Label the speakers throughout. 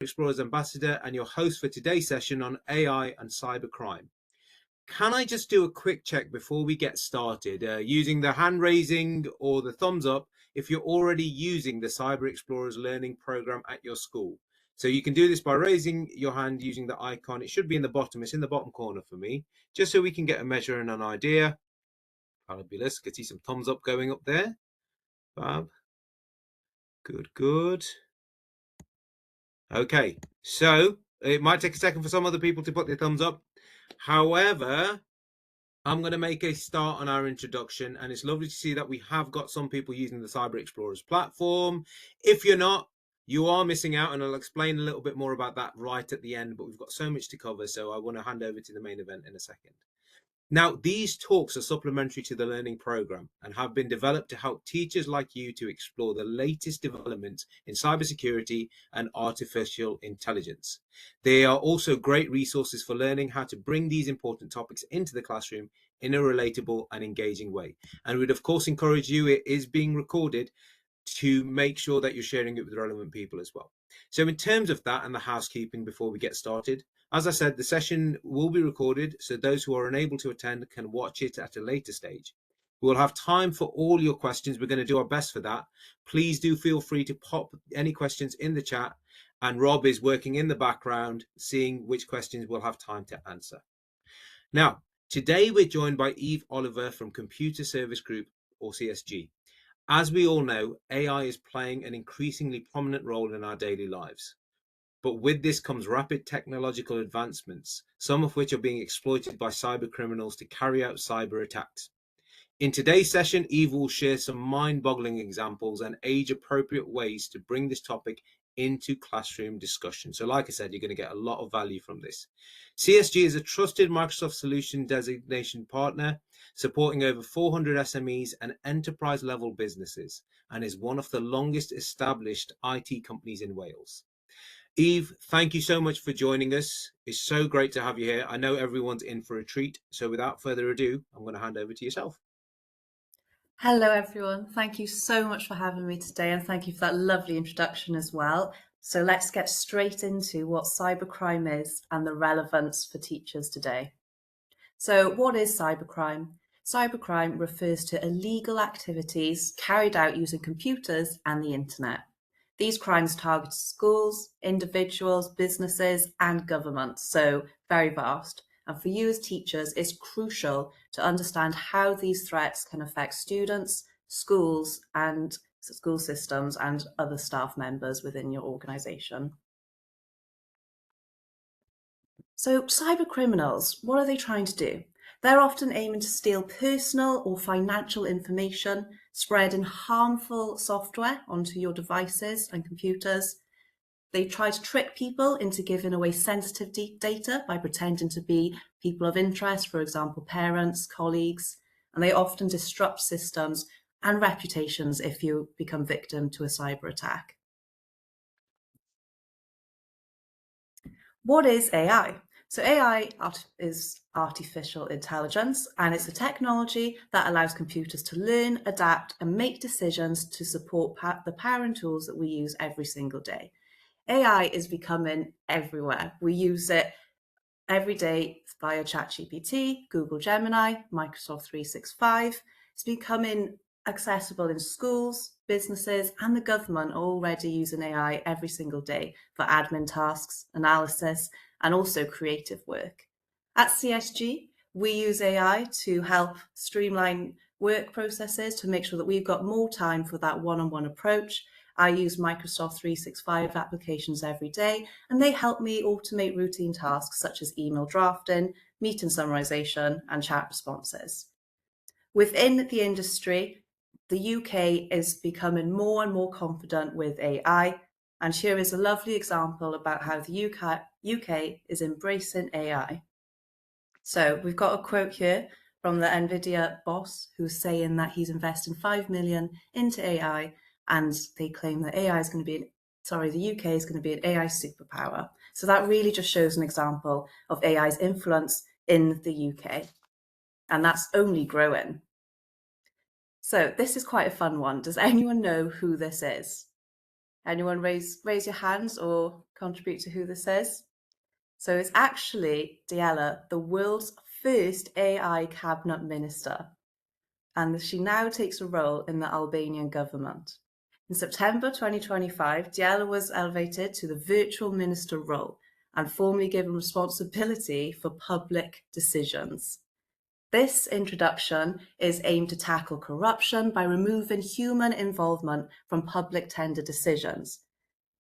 Speaker 1: Explorers Ambassador and your host for today's session on AI and cybercrime. Can I just do a quick check before we get started, using the hand raising or the thumbs up if you're already using the Cyber Explorers Learning Program at your school? So you can do this by raising your hand using the icon. It should be in the bottom. It's in the bottom corner for me, just so we can get a measure and an idea. Fabulous. Can see some thumbs up going up there. Fab. Good, good. Okay, so it might take a second for some other people to put their thumbs up. However, I'm going to make a start on our introduction, and it's lovely to see that we have got some people using the Cyber Explorers platform. If you're not, you are missing out, and I'll explain a little bit more about that right at the end, but we've got so much to cover, so I want to hand over to the main event in a second. Now, these talks are supplementary to the learning program and have been developed to help teachers like you to explore the latest developments in cybersecurity and artificial intelligence. They are also great resources for learning how to bring these important topics into the classroom in a relatable and engaging way. And we'd, of course, encourage you, it is being recorded, to make sure that you're sharing it with relevant people as well. So in terms of that and the housekeeping before we get started, as I said, the session will be recorded, so those who are unable to attend can watch it at a later stage. We'll have time for all your questions. We're going to do our best for that. Please do feel free to pop any questions in the chat, and Rob is working in the background, seeing which questions we'll have time to answer. Now, today we're joined by Eve Oliver from Computer Service Group, or CSG. As we all know, AI is playing an increasingly prominent role in our daily lives. But with this comes rapid technological advancements, some of which are being exploited by cyber criminals to carry out cyber attacks. In today's session, Eve will share some mind-boggling examples and age-appropriate ways to bring this topic into classroom discussion. So like I said, you're going to get a lot of value from this. CSG is a trusted Microsoft Solution Designation Partner, supporting over 400 SMEs and enterprise-level businesses, and is one of the longest established IT companies in Wales. Eve, thank you so much for joining us. It's so great to have you here. I know everyone's in for a treat. So without further ado, I'm going to hand over to yourself.
Speaker 2: Hello, everyone. Thank you so much for having me today, and thank you for that lovely introduction as well. So let's get straight into what cybercrime is and the relevance for teachers today. So what is cybercrime? Cybercrime refers to illegal activities carried out using computers and the internet. These crimes target schools, individuals, businesses, and governments, so very vast. And for you as teachers, it's crucial to understand how these threats can affect students, schools, and school systems, and other staff members within your organisation. So cyber criminals, what are they trying to do? They're often aiming to steal personal or financial information, spreading harmful software onto your devices and computers. They try to trick people into giving away sensitive data by pretending to be people of interest, for example, parents, colleagues, and they often disrupt systems and reputations if you become victim to a cyber attack. What is AI? So AI is artificial intelligence, and it's a technology that allows computers to learn, adapt, and make decisions to support the power and tools that we use every single day. AI is becoming everywhere. We use it every day via ChatGPT, Google Gemini, Microsoft 365. It's becoming accessible in schools, businesses, and the government are already using AI every single day for admin tasks, analysis, and also creative work. At CSG, we use AI to help streamline work processes to make sure that we've got more time for that one-on-one approach. I use Microsoft 365 applications every day, and they help me automate routine tasks such as email drafting, meeting summarization, and chat responses. Within the industry, the UK is becoming more and more confident with AI, and here is a lovely example about how the UK is embracing AI. So we've got a quote here from the NVIDIA boss who's saying that he's investing 5 million into AI, and they claim that the UK is going to be an AI superpower. So that really just shows an example of AI's influence in the UK, and that's only growing. So this is quite a fun one. Does anyone know who this is? Anyone raise your hands or contribute to who this is? So it's actually Diella, the world's first AI cabinet minister, and she now takes a role in the Albanian government. In September 2025, Diella was elevated to the virtual minister role and formally given responsibility for public decisions. This introduction is aimed to tackle corruption by removing human involvement from public tender decisions.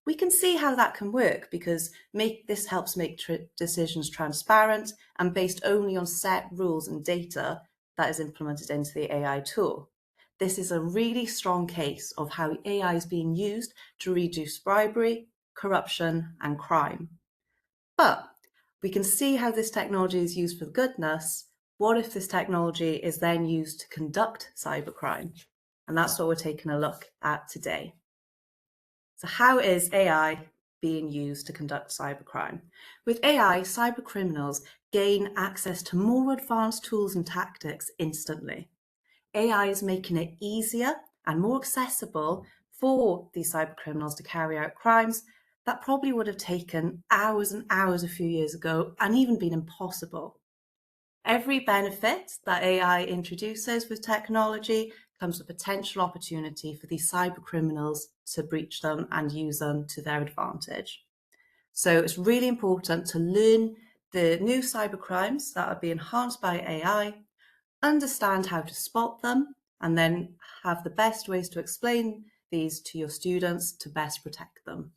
Speaker 2: We can see how that can work because this helps make decisions transparent and based only on set rules and data that is implemented into the AI tool. This is a really strong case of how AI is being used to reduce bribery, corruption, and crime. But we can see how this technology is used for goodness. What if this technology is then used to conduct cybercrime? And that's what we're taking a look at today. So how is AI being used to conduct cybercrime? With AI, cybercriminals gain access to more advanced tools and tactics instantly. AI is making it easier and more accessible for these cybercriminals to carry out crimes that probably would have taken hours and hours a few years ago and even been impossible. Every benefit that AI introduces with technology comes with potential opportunity for these cyber criminals to breach them and use them to their advantage. So it's really important to learn the new cyber crimes that are being enhanced by AI, understand how to spot them, and then have the best ways to explain these to your students to best protect them.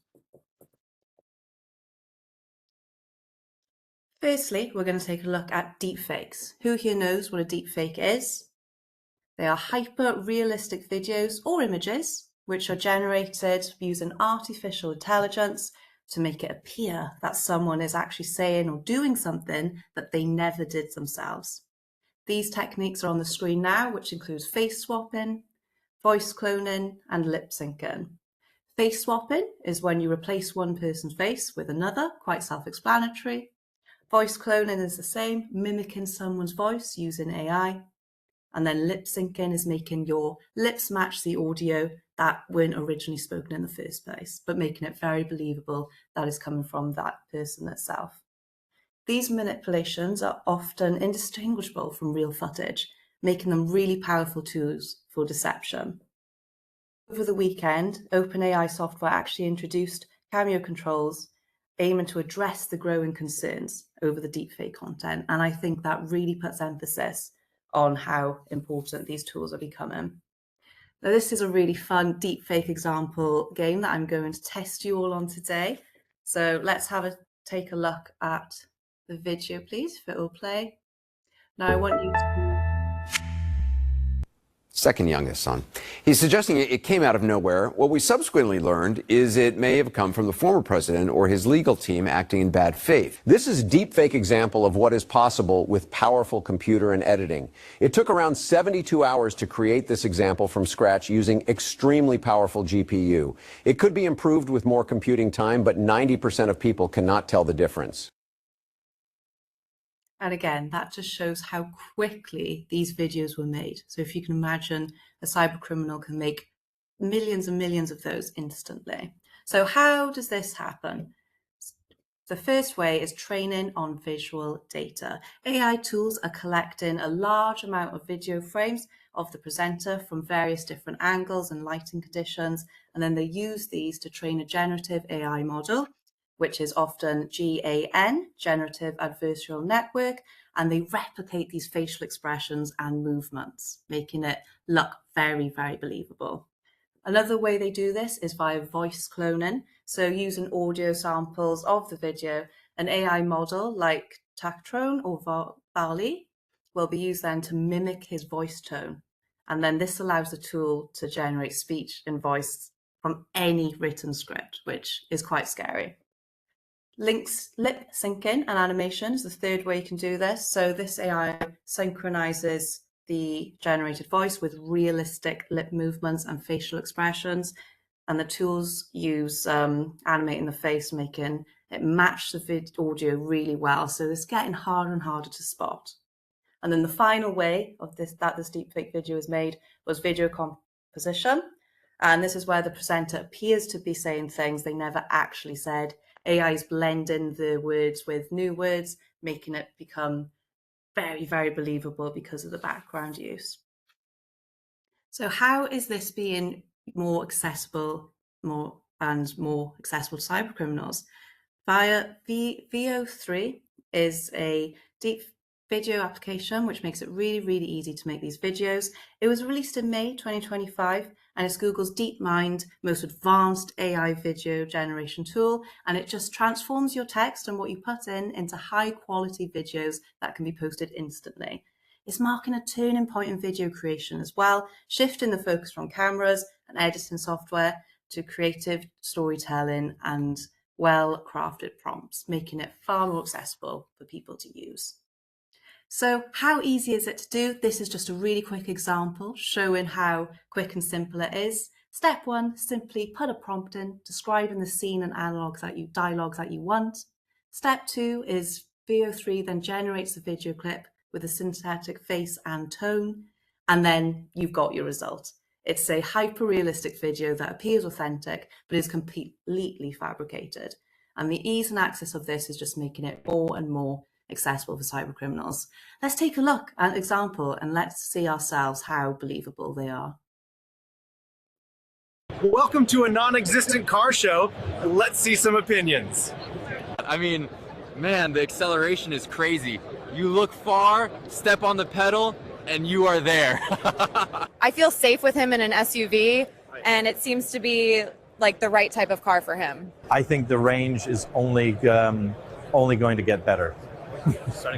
Speaker 2: Firstly, we're going to take a look at deepfakes. Who here knows what a deepfake is? They are hyper-realistic videos or images which are generated using artificial intelligence to make it appear that someone is actually saying or doing something that they never did themselves. These techniques are on the screen now, which includes face swapping, voice cloning, and lip syncing. Face swapping is when you replace one person's face with another, quite self-explanatory. Voice cloning is the same, mimicking someone's voice using AI. And then lip syncing is making your lips match the audio that weren't originally spoken in the first place, but making it very believable that is coming from that person itself. These manipulations are often indistinguishable from real footage, making them really powerful tools for deception. Over the weekend, OpenAI software actually introduced cameo controls aiming to address the growing concerns over the deepfake content, and I think that really puts emphasis on how important these tools are becoming. Now, this is a really fun deepfake example game that I'm going to test you all on today. So let's take a look at the video, please, if it will play. Now, I want you to...
Speaker 3: Second youngest son. He's suggesting it came out of nowhere. What we subsequently learned is it may have come from the former president or his legal team acting in bad faith. This is a deepfake example of what is possible with powerful computer and editing. It took around 72 hours to create this example from scratch using extremely powerful GPU. It could be improved with more computing time, but 90% of people cannot tell the difference.
Speaker 2: And again, that just shows how quickly these videos were made. So if you can imagine, a cyber criminal can make millions and millions of those instantly. So how does this happen? The first way is training on visual data. AI tools are collecting a large amount of video frames of the presenter from various different angles and lighting conditions, and then they use these to train a generative AI model, which is often GAN, Generative Adversarial Network, and they replicate these facial expressions and movements, making it look very, very believable. Another way they do this is via voice cloning. So using audio samples of the video, an AI model like Tactron or Bali will be used then to mimic his voice tone. And then this allows the tool to generate speech and voice from any written script, which is quite scary. Lip syncing and animation is the third way you can do this. So this AI synchronizes the generated voice with realistic lip movements and facial expressions. And the tools use animating the face, making it match the audio really well. So it's getting harder and harder to spot. And then the final way of this deepfake video is made was video composition. And this is where the presenter appears to be saying things they never actually said, AI is blending the words with new words, making it become very, very believable because of the background use. So how is this being more accessible to cyber criminals? Via VO3 is a deep video application which makes it really, really easy to make these videos. It was released in May 2025 and it's Google's DeepMind most advanced AI video generation tool, and it just transforms your text and what you put in into high quality videos that can be posted instantly. It's marking a turning point in video creation as well, shifting the focus from cameras and editing software to creative storytelling and well-crafted prompts, making it far more accessible for people to use. So how easy is it to do? This is just a really quick example showing how quick and simple it is. Step 1, simply put a prompt in describing the scene and dialogues that you want. Step 2 is VO3 then generates the video clip with a synthetic face and tone, and then you've got your result. It's a hyper-realistic video that appears authentic, but is completely fabricated. And the ease and access of this is just making it more and more accessible for cyber criminals. Let's take a look at an example and let's see ourselves how believable they are.
Speaker 4: Welcome to a non-existent car show. Let's see some opinions.
Speaker 5: I mean, man, the acceleration is crazy. You look far, step on the pedal, and you are there.
Speaker 6: I feel safe with him in an SUV, and it seems to be like the right type of car for him.
Speaker 4: I think the range is only going to get better.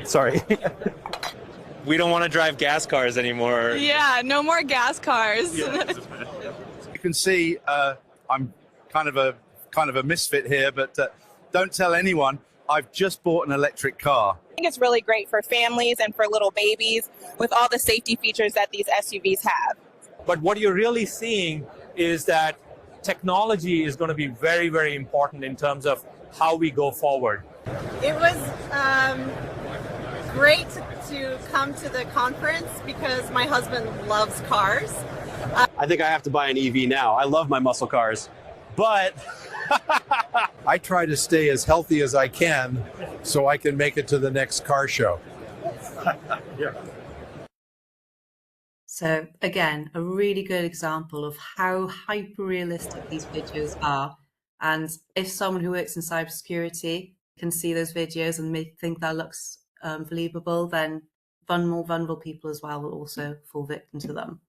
Speaker 4: Sorry. We don't want to drive gas cars anymore.
Speaker 7: Yeah, no more gas cars.
Speaker 4: You can see I'm kind of a misfit here, but don't tell anyone. I've just bought an electric car.
Speaker 7: I think it's really great for families and for little babies with all the safety features that these SUVs have.
Speaker 8: But what you're really seeing is that technology is going to be very, very important in terms of how we go forward.
Speaker 9: It was great to come to the conference because my husband loves cars.
Speaker 10: I think I have to buy an EV now. I love my muscle cars, but
Speaker 11: I try to stay as healthy as I can so I can make it to the next car show.
Speaker 4: Yeah.
Speaker 2: So again, a really good example of how hyper-realistic these videos are. And if someone who works in cybersecurity can see those videos and may think that looks believable, then more vulnerable people as well will also fall victim to them.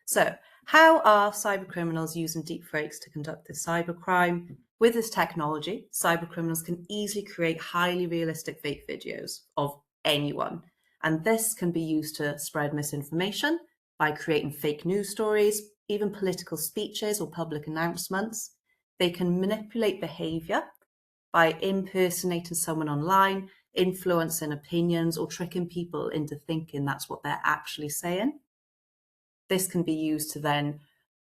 Speaker 2: So how are cyber criminals using deepfakes to conduct this cybercrime? With this technology, cyber criminals can easily create highly realistic fake videos of anyone. And this can be used to spread misinformation by creating fake news stories, even political speeches or public announcements. They can manipulate behavior by impersonating someone online, influencing opinions, or tricking people into thinking that's what they're actually saying. This can be used to then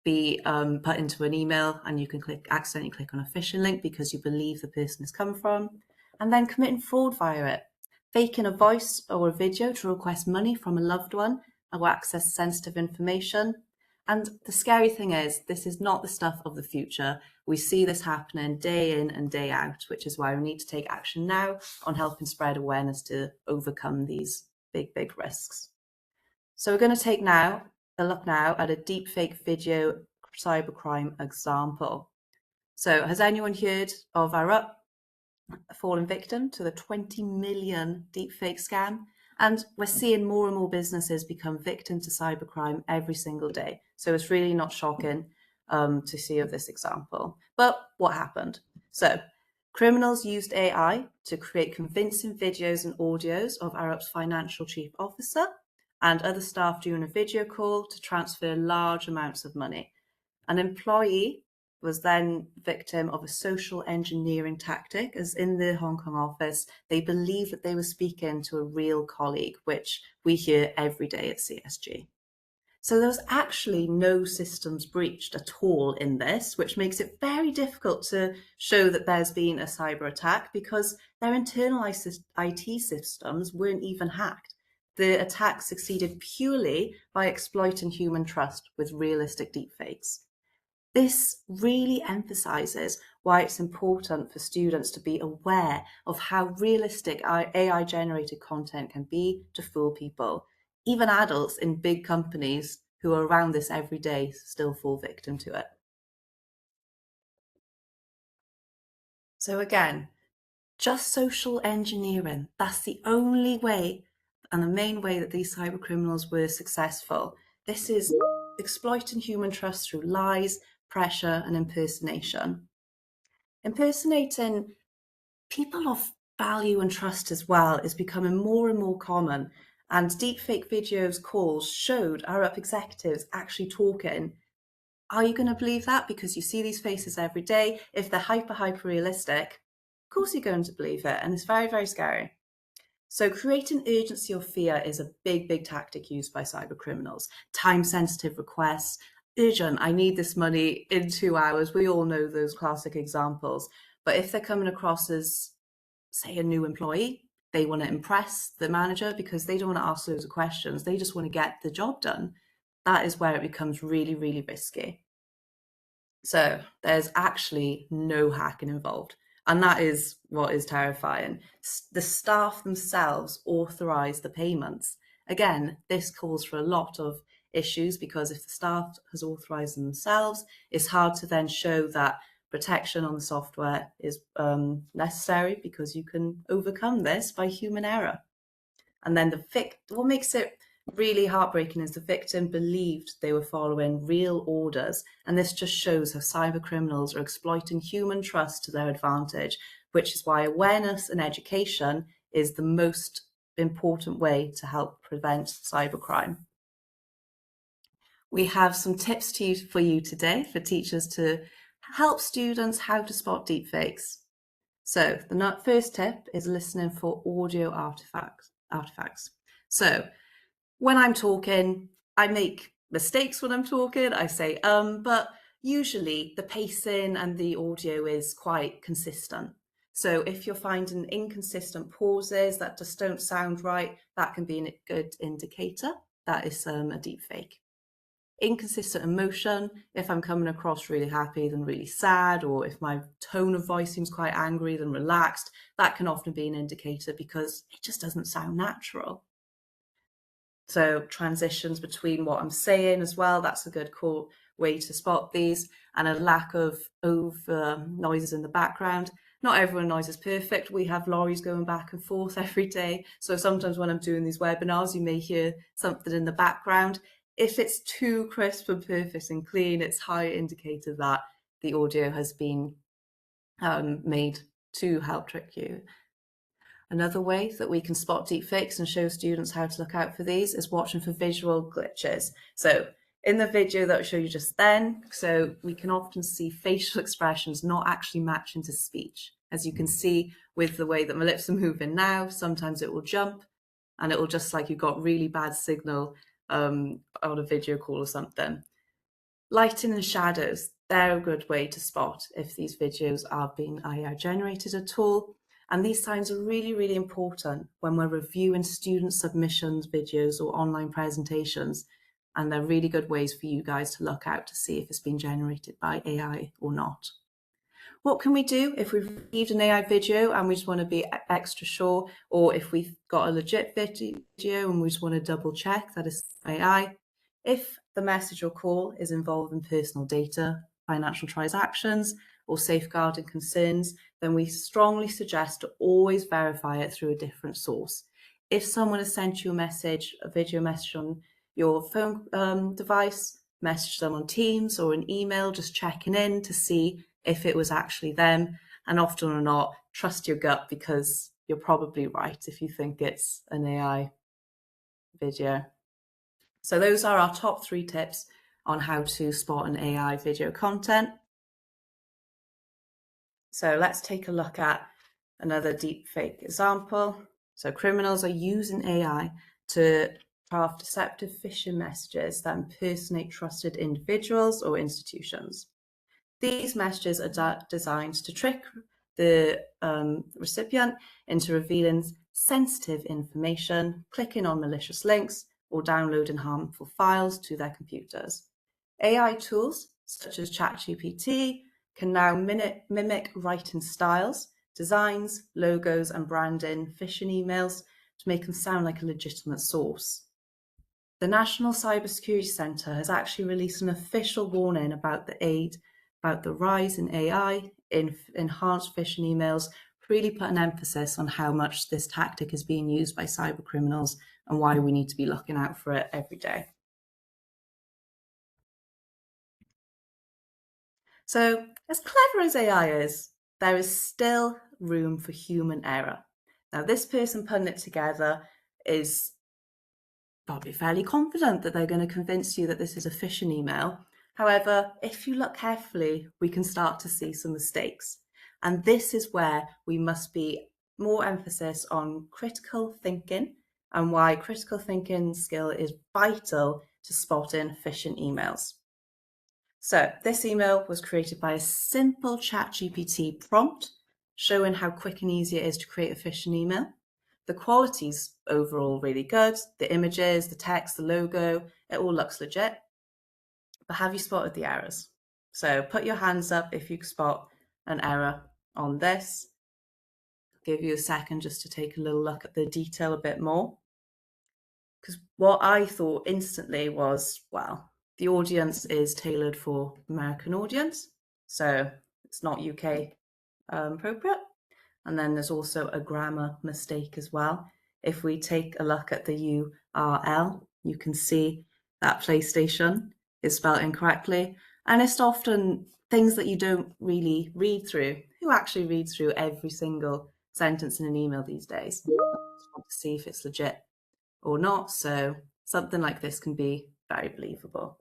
Speaker 2: be put into an email, and you can accidentally click on a phishing link because you believe the person has come from, and then committing fraud via it, faking a voice or a video to request money from a loved one or access sensitive information. And the scary thing is, this is not the stuff of the future. We see this happening day in and day out, which is why we need to take action now on helping spread awareness to overcome these big, big risks. So we're going to take a look now at a deepfake video cybercrime example. So has anyone heard of Arup fallen victim to the 20 million deepfake scam? And we're seeing more and more businesses become victim to cybercrime every single day. So it's really not shocking to see of this example. But what happened? So criminals used AI to create convincing videos and audios of Arup's financial chief officer and other staff during a video call to transfer large amounts of money. An employee was then victim of a social engineering tactic, as in the Hong Kong office, they believed that they were speaking to a real colleague, which we hear every day at CSG. So there was actually no systems breached at all in this, which makes it very difficult to show that there's been a cyber attack because their internal IT systems weren't even hacked. The attack succeeded purely by exploiting human trust with realistic deepfakes. This really emphasizes why it's important for students to be aware of how realistic AI-generated content can be to fool people. Even adults in big companies who are around this every day still fall victim to it. So again, just social engineering. That's the only way and the main way that these cyber criminals were successful. This is exploiting human trust through lies, pressure, and impersonation. Impersonating people of value and trust as well is becoming more and more common. And deepfake videos calls showed our up executives actually talking. Are you going to believe that? Because you see these faces every day. If they're hyper realistic, of course you're going to believe it. And it's very, very scary. So creating urgency or fear is a big tactic used by cyber criminals. Time-sensitive requests, urgent, I need this money in 2 hours. We all know those classic examples. But if they're coming across as, say, a new employee, they want to impress the manager because they don't want to ask loads of questions. They just want to get the job done. That is where it becomes really, really risky. So there's actually no hacking involved. And that is what is terrifying. The staff themselves authorize the payments. Again, this calls for a lot of issues because if the staff has authorized them themselves, it's hard to then show that protection on the software is necessary because you can overcome this by human error. And then what makes it really heartbreaking is the victim believed they were following real orders, and this just shows how cyber criminals are exploiting human trust to their advantage, which is why awareness and education is the most important way to help prevent cybercrime. We have some tips for you today for teachers to help students how to spot deepfakes. So the first tip is listening for audio artifacts. So when I'm talking, I make mistakes when I'm talking. I say but usually the pacing and the audio is quite consistent. So if you're finding inconsistent pauses that just don't sound right, that can be a good indicator that is a deep fake. Inconsistent emotion, if I'm coming across really happy then really sad, or if my tone of voice seems quite angry then relaxed, that can often be an indicator because it just doesn't sound natural. So transitions between what I'm saying as well, that's a good cool way to spot these, and a lack of over noises in the background. Not everyone noise is perfect. We have lorries going back and forth every day. So sometimes when I'm doing these webinars, you may hear something in the background. If it's too crisp and perfect and clean, it's a high indicator that the audio has been made to help trick you. Another way that we can spot deepfakes and show students how to look out for these is watching for visual glitches. So in the video that I showed you just then, so we can often see facial expressions not actually matching to speech. As you can see with the way that my lips are moving now, sometimes it will jump and it will just like you've got really bad signal on a video call or something. Lighting and shadows, they're a good way to spot if these videos are being AI generated at all. And these signs are really, really important when we're reviewing student submissions, videos, or online presentations. And they're really good ways for you guys to look out to see if it's been generated by AI or not. What can we do if we've received an AI video and we just want to be extra sure, or if we've got a legit video and we just want to double check that it's AI? If the message or call is involving personal data, financial transactions, or safeguarding concerns, then we strongly suggest to always verify it through a different source. If someone has sent you a message, a video message on your phone device, message them on Teams or an email, just checking in to see if it was actually them. And often or not, trust your gut because you're probably right if you think it's an AI video. So those are our top 3 tips on how to spot an AI video content. So let's take a look at another deepfake example. So criminals are using AI to craft deceptive phishing messages that impersonate trusted individuals or institutions. These messages are designed to trick the recipient into revealing sensitive information, clicking on malicious links, or downloading harmful files to their computers. AI tools such as ChatGPT can now mimic writing styles, designs, logos, and branding phishing emails to make them sound like a legitimate source. The National Cybersecurity Centre has actually released an official warning about the rise in AI in enhanced phishing emails, really put an emphasis on how much this tactic is being used by cyber criminals and why we need to be looking out for it every day. So, as clever as AI is, there is still room for human error. Now, this person putting it together is probably fairly confident that they're going to convince you that this is a phishing email. However, if you look carefully, we can start to see some mistakes. And this is where we must be more emphasis on critical thinking and why critical thinking skill is vital to spotting phishing emails. So this email was created by a simple ChatGPT prompt showing how quick and easy it is to create a phishing email. The quality's overall really good. The images, the text, the logo, it all looks legit. But have you spotted the errors? So put your hands up if you spot an error on this. I'll give you a second just to take a little look at the detail a bit more. Because what I thought instantly was, well, the audience is tailored for American audience, so it's not UK appropriate. And then there's also a grammar mistake as well. If we take a look at the URL, you can see that PlayStation is spelled incorrectly. And it's often things that you don't really read through. Who actually reads through every single sentence in an email these days? You want to see if it's legit or not. So something like this can be very believable.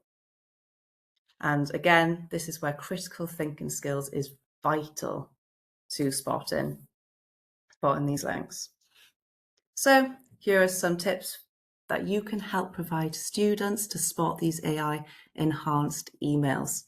Speaker 2: And again, this is where critical thinking skills is vital to spotting these links. So here are some tips that you can help provide students to spot these AI enhanced emails.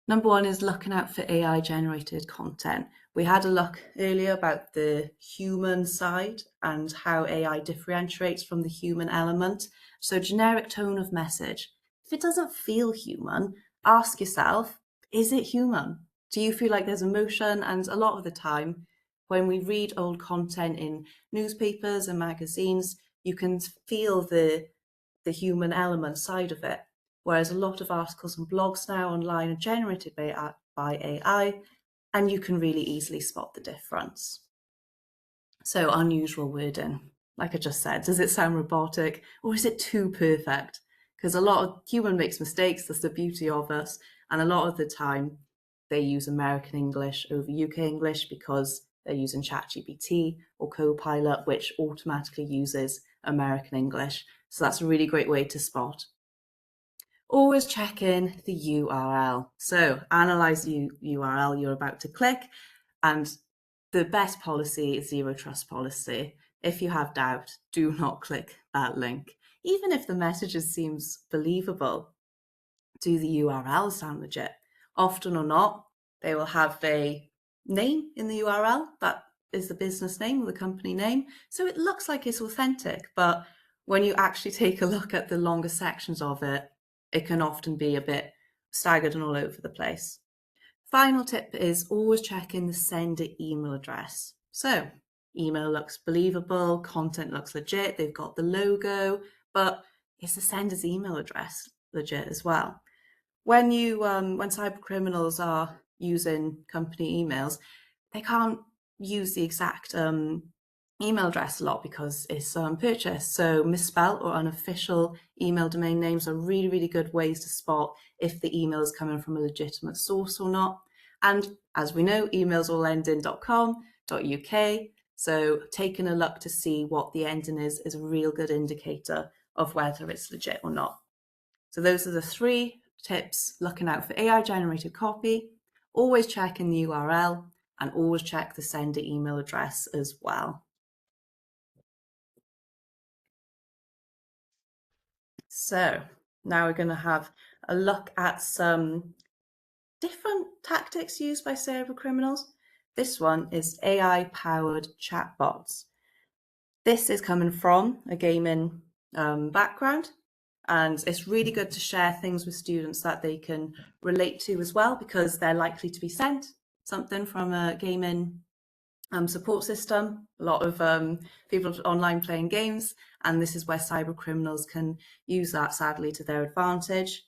Speaker 2: Number one is looking out for AI generated content. We had a look earlier about the human side and how AI differentiates from the human element. So generic tone of message. If it doesn't feel human, ask yourself, is it human? Do you feel like there's emotion? And a lot of the time, when we read old content in newspapers and magazines, you can feel the human element side of it. Whereas a lot of articles and blogs now online are generated by AI, and you can really easily spot the difference. So unusual wording, like I just said, does it sound robotic or is it too perfect? Because a lot of human makes mistakes, that's the beauty of us, and a lot of the time they use American English over UK English because they're using ChatGPT or Copilot, which automatically uses American English. So that's a really great way to spot. Always check in the URL. So analyze the URL you're about to click, and the best policy is zero trust policy. If you have doubt, do not click that link. Even if the message seems believable, do the URL sound legit? Often or not, they will have a name in the URL that is the business name or the company name. So it looks like it's authentic, but when you actually take a look at the longer sections of it, it can often be a bit staggered and all over the place. Final tip is always check in the sender email address. So email looks believable, content looks legit, they've got the logo, but is the sender's email address legit as well? When cyber criminals are using company emails, they can't use the exact email address a lot because it's purchased. So misspelled or unofficial email domain names are really, really good ways to spot if the email is coming from a legitimate source or not. And as we know, emails all end in .com.uk. So taking a look to see what the ending is a real good indicator of whether it's legit or not. So those are the 3 tips looking out for AI generated copy. Always check in the URL and always check the sender email address as well. So now we're going to have a look at some different tactics used by cyber criminals. This one is AI-powered chatbots. This is coming from a gaming background. And it's really good to share things with students that they can relate to as well, because they're likely to be sent something from a gaming support system. A lot of people online playing games, and this is where cyber criminals can use that, sadly, to their advantage.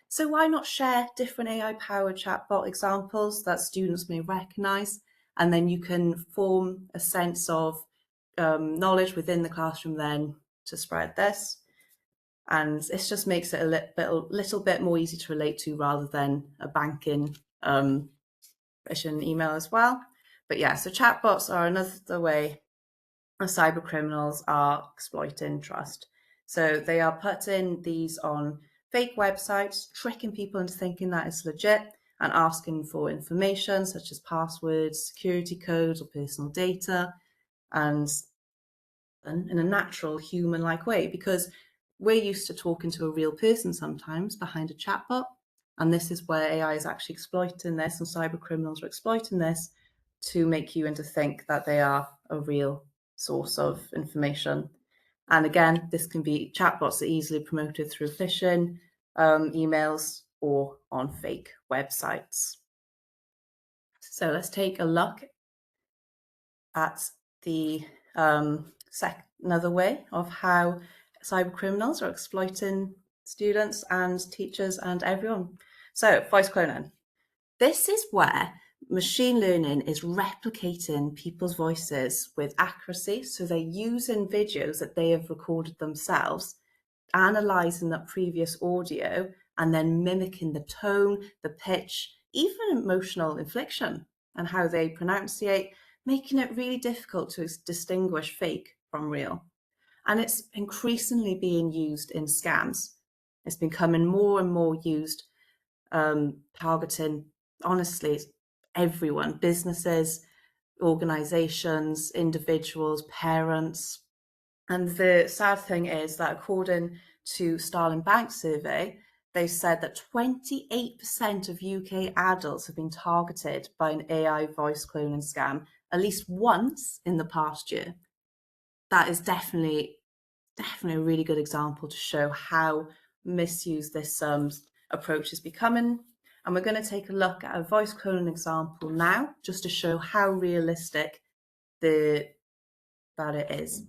Speaker 2: So why not share different AI-powered chatbot examples that students may recognise, and then you can form a sense of knowledge within the classroom then to spread this. And this just makes it a little bit more easy to relate to, rather than a banking phishing email as well. But yeah, so chatbots are another way cyber criminals are exploiting trust. So they are putting these on fake websites, tricking people into thinking that it's legit and asking for information such as passwords, security codes, or personal data, and in a natural human-like way, because we're used to talking to a real person sometimes behind a chatbot, and this is where AI is actually exploiting this, and cyber criminals are exploiting this to make you into think that they are a real source of information. And again, this can be chatbots that are easily promoted through phishing emails or on fake websites. So let's take a look at the another way of how cyber criminals are exploiting students and teachers and everyone. So voice cloning. This is where machine learning is replicating people's voices with accuracy. So they're using videos that they have recorded themselves, analysing that previous audio, and then mimicking the tone, the pitch, even emotional inflection and how they pronunciate, making it really difficult to distinguish fake from real. And it's increasingly being used in scams. It's becoming more and more used, targeting, honestly, everyone, businesses, organizations, individuals, parents. And the sad thing is that according to Starling Bank survey, they said that 28% of UK adults have been targeted by an AI voice cloning scam at least once in the past year. That is definitely a really good example to show how misused this approach is becoming. And we're going to take a look at a voice cloning example now, just to show how realistic that it is.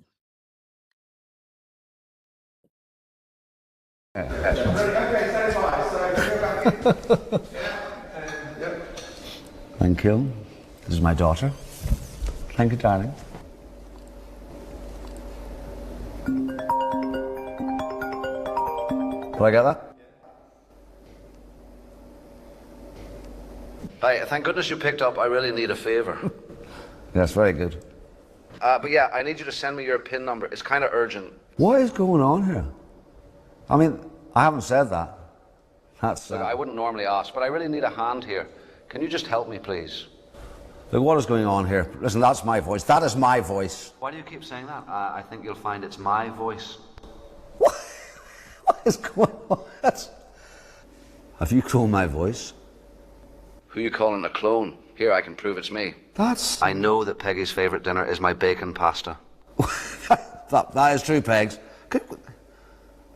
Speaker 12: Thank you. This is my daughter. Thank you, darling. Do I get that?
Speaker 13: Hi, thank goodness you picked up. I really need a favor.
Speaker 12: Yes, very good.
Speaker 13: But yeah, I need you to send me your PIN number. It's kind of urgent.
Speaker 12: What is going on here? I mean, I haven't said that. That's.
Speaker 13: Look, I wouldn't normally ask, but I really need a hand here. Can you just help me, please?
Speaker 12: Look, what is going on here? Listen, that's my voice. That is my voice.
Speaker 13: Why do you keep saying that? I think you'll find it's my voice.
Speaker 12: What is going on? Have you cloned my voice?
Speaker 13: Who you calling a clone? Here, I can prove it's me.
Speaker 12: That's...
Speaker 13: I know that Peggy's favourite dinner is my bacon pasta.
Speaker 12: that is true, Pegs.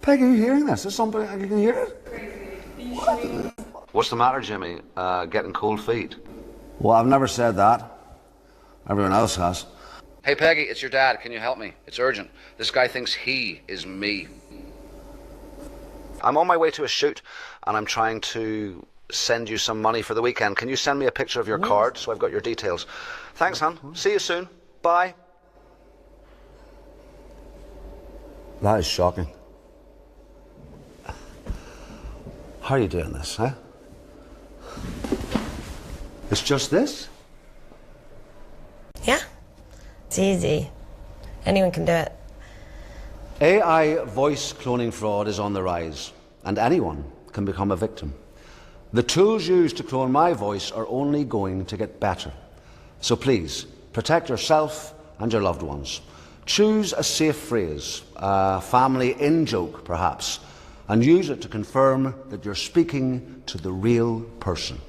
Speaker 12: Peggy, are you hearing this? Is somebody... You can hear it?
Speaker 13: What's the matter, Jimmy? Getting cold feet?
Speaker 12: Well, I've never said that. Everyone else has.
Speaker 13: Hey, Peggy, it's your dad. Can you help me? It's urgent. This guy thinks he is me. I'm on my way to a shoot, and I'm trying to send you some money for the weekend. Can you send me a picture of your card so I've got your details? Thanks, hon. See you soon. Bye.
Speaker 12: That is shocking. How are you doing this, huh? It's just this?
Speaker 14: Yeah, it's easy. Anyone can do it.
Speaker 12: AI voice cloning fraud is on the rise, and anyone can become a victim. The tools used to clone my voice are only going to get better. So please, protect yourself and your loved ones. Choose a safe phrase, a family in-joke perhaps, and use it to confirm that you're speaking to the real person.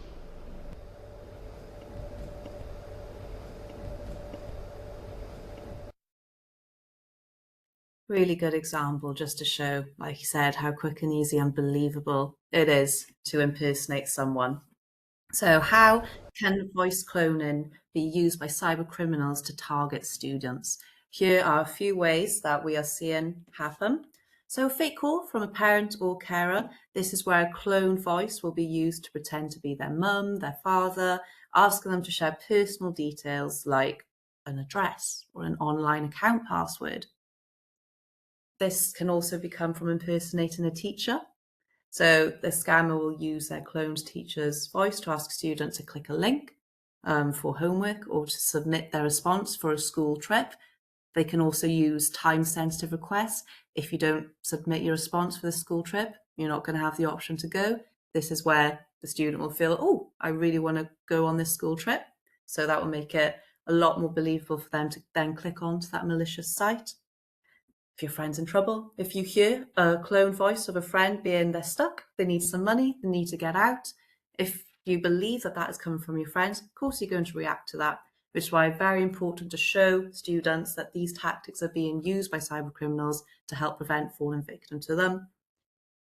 Speaker 2: Really good example just to show, like you said, how quick and easy and believable it is to impersonate someone. So how can voice cloning be used by cyber criminals to target students? Here are a few ways that we are seeing happen. So a fake call from a parent or carer. This is where a clone voice will be used to pretend to be their mum, their father, asking them to share personal details like an address or an online account password. This can also become from impersonating a teacher. So the scammer will use their cloned teacher's voice to ask students to click a link for homework or to submit their response for a school trip. They can also use time-sensitive requests. If you don't submit your response for the school trip, you're not going to have the option to go. This is where the student will feel, oh, I really want to go on this school trip. So that will make it a lot more believable for them to then click onto that malicious site. If your friend's in trouble, if you hear a clone voice of a friend being they're stuck, they need some money, they need to get out, if you believe that that is coming from your friends, of course you're going to react to that, which is why it's very important to show students that these tactics are being used by cyber criminals to help prevent falling victim to them.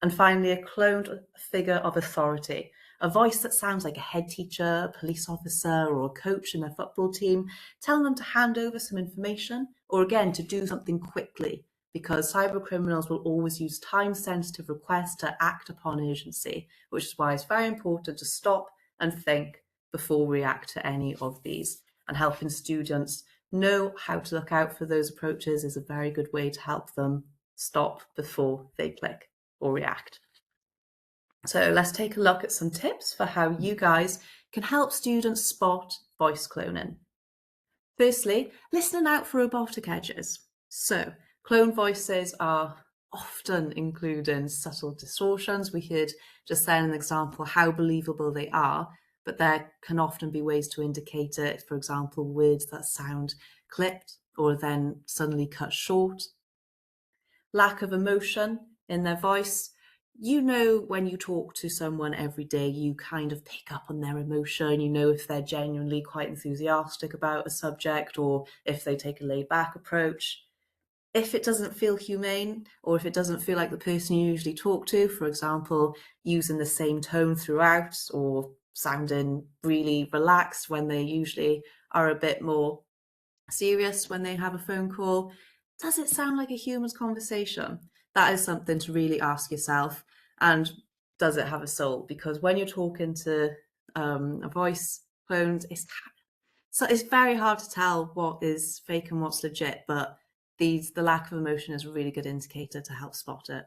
Speaker 2: And finally, a cloned figure of authority, a voice that sounds like a head teacher, a police officer, or a coach in a football team, telling them to hand over some information, or again, to do something quickly, because cyber criminals will always use time-sensitive requests to act upon urgency, which is why it's very important to stop and think before we react to any of these. And helping students know how to look out for those approaches is a very good way to help them stop before they click or react. So let's take a look at some tips for how you guys can help students spot voice cloning. Firstly, listening out for robotic edges. So clone voices are often including subtle distortions. We heard just then an example how believable they are, but there can often be ways to indicate it. For example, words that sound clipped or then suddenly cut short. Lack of emotion in their voice. You know, when you talk to someone every day, you kind of pick up on their emotion. You know if they're genuinely quite enthusiastic about a subject or if they take a laid back approach. If it doesn't feel humane or if it doesn't feel like the person you usually talk to, for example, using the same tone throughout or sounding really relaxed when they usually are a bit more serious when they have a phone call, does it sound like a human's conversation? That is something to really ask yourself. And does it have a soul? Because when you're talking to a voice cloned, it's very hard to tell what is fake and what's legit, but the lack of emotion is a really good indicator to help spot it.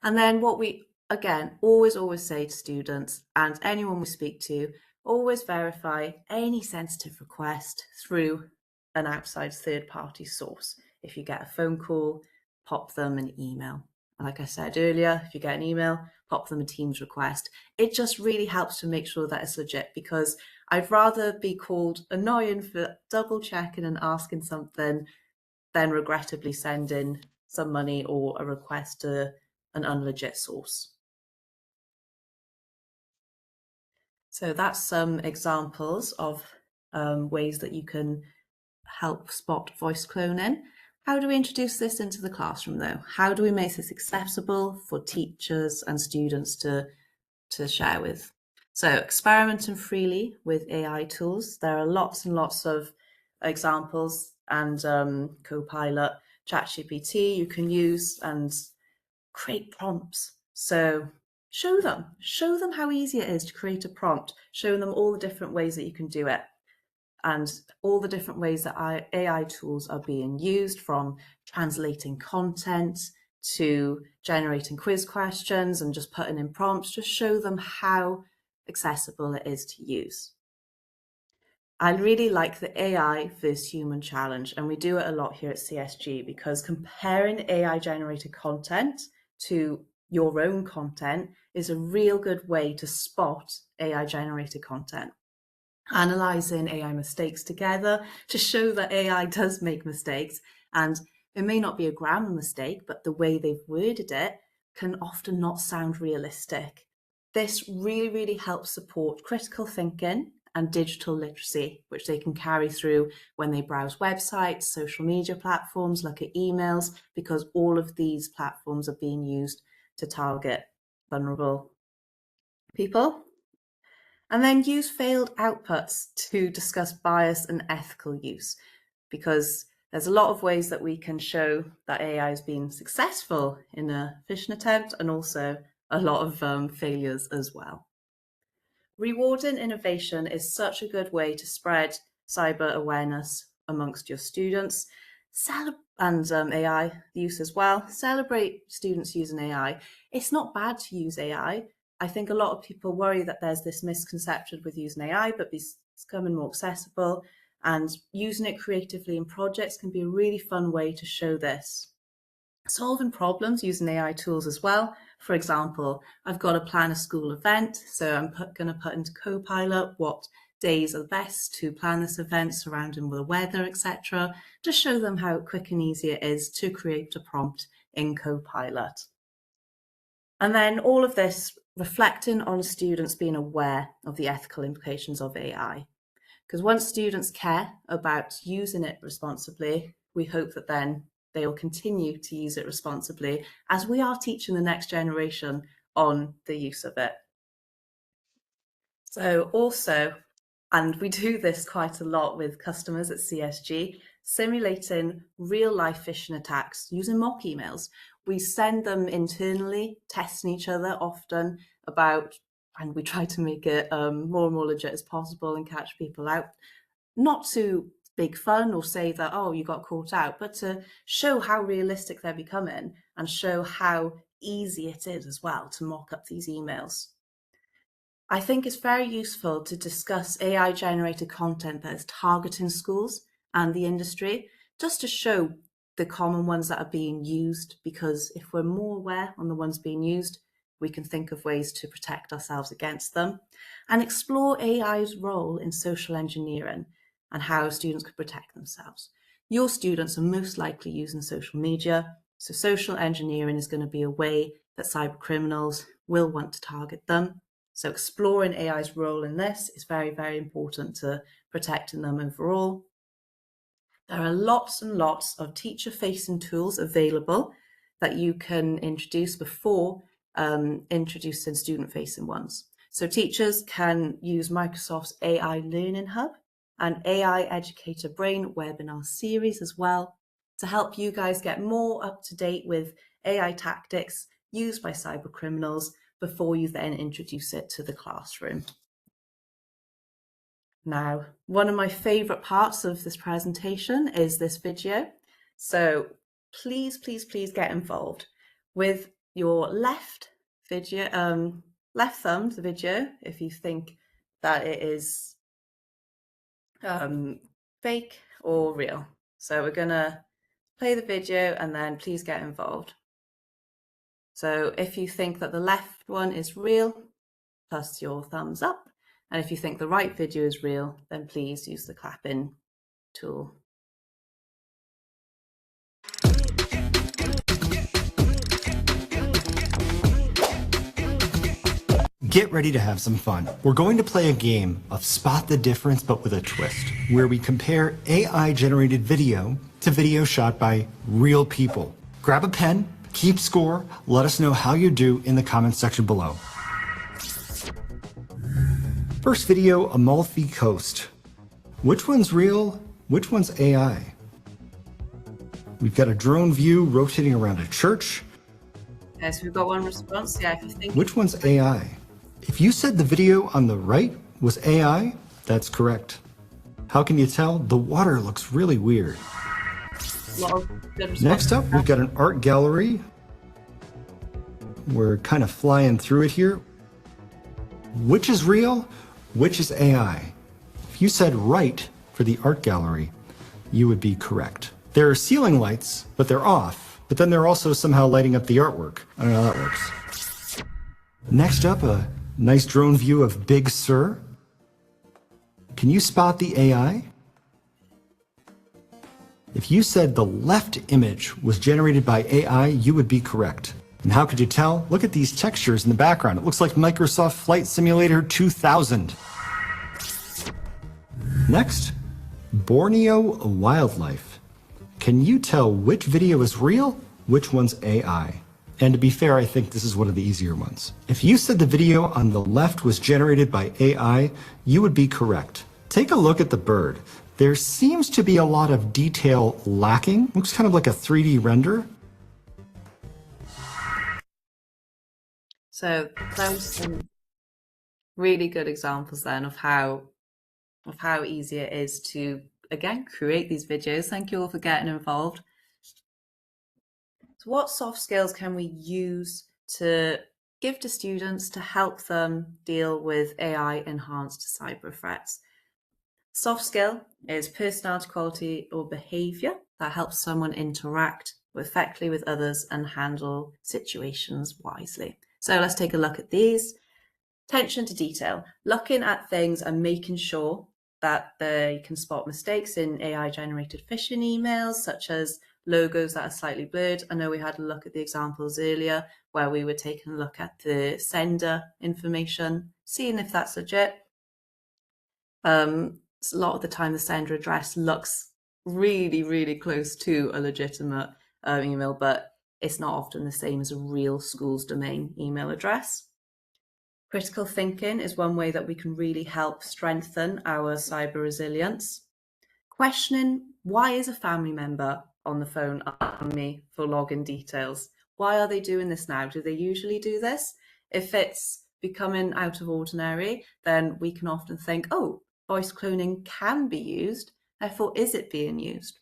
Speaker 2: And then what we, again, always say to students and anyone we speak to, always verify any sensitive request through an outside third-party source. If you get a phone call, pop them an email. Like I said earlier, if you get an email, pop them a Teams request. It just really helps to make sure that it's legit, because I'd rather be called annoying for double checking and asking something than regrettably sending some money or a request to an unlegit source. So that's some examples of ways that you can help spot voice cloning. How do we introduce this into the classroom though? How do we make this accessible for teachers and students to share with? So experimenting freely with AI tools. There are lots and lots of examples and Copilot, ChatGPT you can use and create prompts. So show them how easy it is to create a prompt, show them all the different ways that you can do it and all the different ways that AI tools are being used, from translating content to generating quiz questions and just putting in prompts. Just show them how accessible it is to use. I really like the AI versus human challenge, and we do it a lot here at CSG, because comparing AI generated content to your own content is a real good way to spot AI generated content. Analysing AI mistakes together to show that AI does make mistakes, and it may not be a grammar mistake, but the way they've worded it can often not sound realistic. This really helps support critical thinking and digital literacy, which they can carry through when they browse websites, social media platforms, look at emails, because all of these platforms are being used to target vulnerable people. And then use failed outputs to discuss bias and ethical use, because there's a lot of ways that we can show that AI has been successful in a phishing attempt, and also a lot of failures as well. Rewarding innovation is such a good way to spread cyber awareness amongst your students and AI use as well. Celebrate students using AI. It's not bad to use AI. I think a lot of people worry that there's this misconception with using AI, but it's becoming more accessible, and using it creatively in projects can be a really fun way to show this. Solving problems using AI tools as well. For example, I've got to plan a school event, so I'm going to put into Copilot what days are best to plan this event surrounding the weather, etc. to show them how quick and easy it is to create a prompt in Copilot. And then all of this reflecting on students being aware of the ethical implications of AI. Because once students care about using it responsibly, we hope that then they will continue to use it responsibly, as we are teaching the next generation on the use of it. So also, and we do this quite a lot with customers at CSG, simulating real life phishing attacks using mock emails. We send them internally, testing each other often about, and we try to make it more and more legit as possible and catch people out. Not to big fun or say that, oh, you got caught out, but to show how realistic they're becoming and show how easy it is as well to mock up these emails. I think it's very useful to discuss AI generated content that is targeting schools and the industry, just to show the common ones that are being used, because if we're more aware on the ones being used, we can think of ways to protect ourselves against them, and explore AI's role in social engineering and how students could protect themselves. Your students are most likely using social media, so social engineering is going to be a way that cyber criminals will want to target them. So exploring AI's role in this is very, very important to protecting them overall. There are lots and lots of teacher-facing tools available that you can introduce before introducing student-facing ones. So teachers can use Microsoft's AI Learning Hub and AI Educator Brain webinar series as well to help you guys get more up to date with AI tactics used by cyber criminals before you then introduce it to the classroom. Now, one of my favorite parts of this presentation is this video. So please, please, please get involved with your left thumb to the video if you think that it is fake or real. So we're gonna play the video and then please get involved. So if you think that the left one is real, plus your thumbs up. And if you think the right video is real, then please use the clapping tool.
Speaker 15: Get ready to have some fun. We're going to play a game of Spot the Difference, but with a twist, where we compare AI-generated video to video shot by real people. Grab a pen, keep score, let us know how you do in the comments section below. First video, Amalfi Coast. Which one's real? Which one's AI? We've got a drone view rotating around a church.
Speaker 2: Okay, so we've got one response. Yeah, if you think.
Speaker 15: Which one's AI? If you said the video on the right was AI, that's correct. How can you tell? The water looks really weird. Next up, we've got an art gallery. We're kind of flying through it here. Which is real? Which is AI? If you said right for the art gallery, you would be correct. There are ceiling lights, but they're off. But then they're also somehow lighting up the artwork. I don't know how that works. Next up, a nice drone view of Big Sur. Can you spot the AI? If you said the left image was generated by AI, you would be correct. And how could you tell? Look at these textures in the background. It looks like Microsoft Flight Simulator 2000. Next, Borneo wildlife. Can you tell which video is real, which one's AI? And to be fair, I think this is one of the easier ones. If you said the video on the left was generated by AI, you would be correct. Take a look at the bird. There seems to be a lot of detail lacking. Looks kind of like a 3D render.
Speaker 2: So those some really good examples then of how easy it is to, again, create these videos. Thank you all for getting involved. So what soft skills can we use to give to students to help them deal with AI-enhanced cyber threats? Soft skill is personality quality or behavior that helps someone interact effectively with others and handle situations wisely. So let's take a look at these. Attention to detail, looking at things and making sure that they can spot mistakes in AI-generated phishing emails, such as logos that are slightly blurred. I know we had a look at the examples earlier where we were taking a look at the sender information, seeing if that's legit. A lot of the time the sender address looks really, really close to a legitimate email, but it's not often the same as a real school's domain email address. Critical thinking is one way that we can really help strengthen our cyber resilience. Questioning, why is a family member on the phone asking me for login details? Why are they doing this now? Do they usually do this? If it's becoming out of ordinary, then we can often think, oh, voice cloning can be used, therefore is it being used?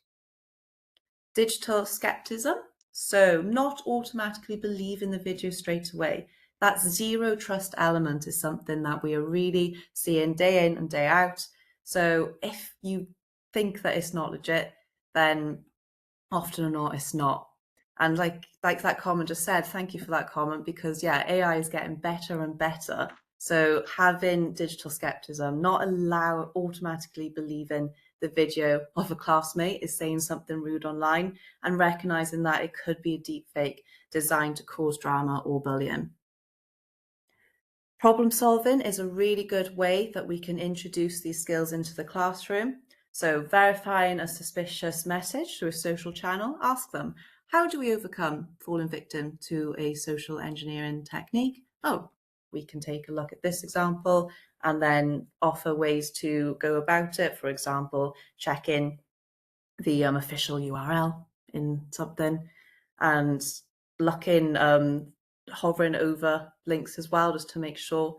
Speaker 2: Digital skepticism, so not automatically believing the video straight away. That zero trust element is something that we are really seeing day in and day out. So if you think that it's not legit, then often or not, it's not. And like that comment just said, thank you for that comment, because yeah, AI is getting better and better. So having digital skepticism, not automatically believing the video of a classmate is saying something rude online, and recognizing that it could be a deep fake designed to cause drama or bullying. Problem solving is a really good way that we can introduce these skills into the classroom. So verifying a suspicious message through a social channel, ask them, how do we overcome falling victim to a social engineering technique? Oh, we can take a look at this example and then offer ways to go about it. For example, check in the official URL in something and hovering over links as well, just to make sure.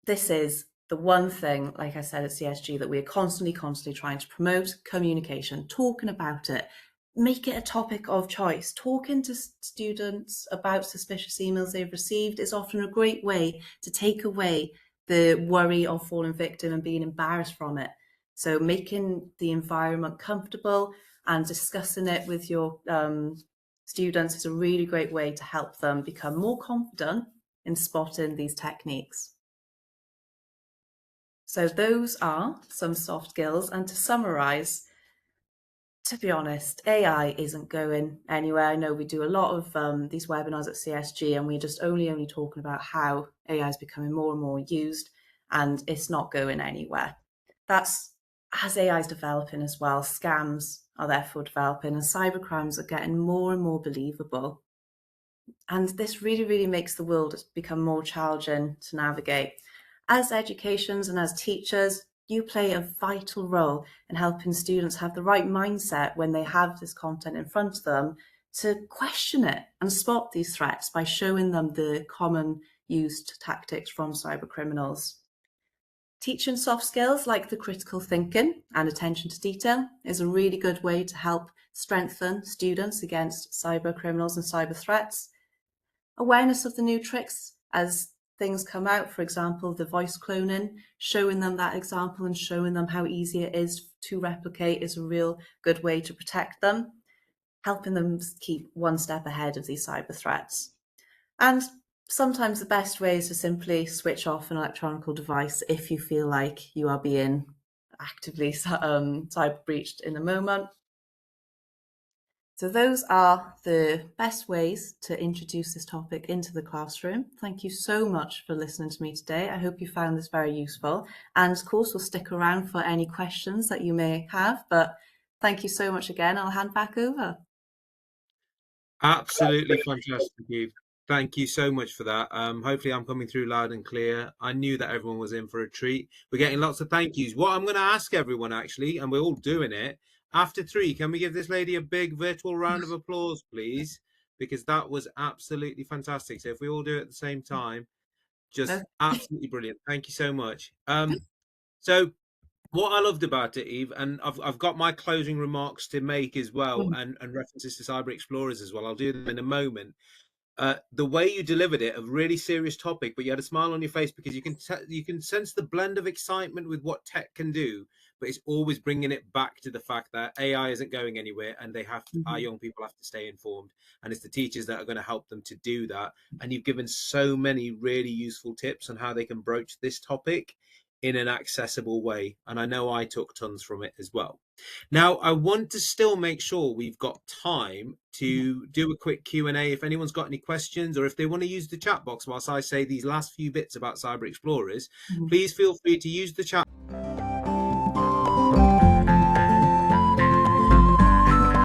Speaker 2: This is the one thing, like I said at CSG, that we're constantly trying to promote: communication, talking about it, make it a topic of choice. Talking to students about suspicious emails they've received is often a great way to take away the worry of falling victim and being embarrassed from it. So making the environment comfortable and discussing it with your students is a really great way to help them become more confident in spotting these techniques. So those are some soft skills. And to summarize, to be honest, AI isn't going anywhere. I know we do a lot of these webinars at CSG, and we're just only talking about how AI is becoming more and more used, and it's not going anywhere. That's as AI is developing as well. Scams are therefore developing, and cybercrimes are getting more and more believable. And this really, really makes the world become more challenging to navigate. As educations and as teachers, you play a vital role in helping students have the right mindset when they have this content in front of them to question it and spot these threats by showing them the common used tactics from cybercriminals. Teaching soft skills like the critical thinking and attention to detail is a really good way to help strengthen students against cyber criminals and cyber threats. Awareness of the new tricks as things come out, for example, the voice cloning, showing them that example and showing them how easy it is to replicate is a real good way to protect them, helping them keep one step ahead of these cyber threats. And sometimes the best way is to simply switch off an electronic device if you feel like you are being actively cyber breached in the moment. So those are the best ways to introduce this topic into the classroom. Thank you so much for listening to me today. I hope you found this very useful. And of course, we'll stick around for any questions that you may have. But thank you so much again. I'll hand back over.
Speaker 1: Absolutely fantastic, Eve. Thank you so much for that. Hopefully I'm coming through loud and clear. I knew that everyone was in for a treat. We're getting lots of thank yous. What I'm going to ask everyone, actually, and we're all doing it, after 3, can we give this lady a big virtual round of applause, please? Because that was absolutely fantastic. So if we all do it at the same time, just absolutely brilliant. Thank you so much. So what I loved about it, Eve, and I've got my closing remarks to make as well, and references to Cyber Explorers as well. I'll do them in a moment. The way you delivered it, a really serious topic, but you had a smile on your face because you can sense the blend of excitement with what tech can do, but it's always bringing it back to the fact that AI isn't going anywhere, and our young people have to stay informed, and it's the teachers that are going to help them to do that. And you've given so many really useful tips on how they can broach this topic in an accessible way, and I know I took tons from it as well. Now, I want to still make sure we've got time to do a quick Q&A if anyone's got any questions, or if they want to use the chat box whilst I say these last few bits about Cyber Explorers. Please feel free to use the chat.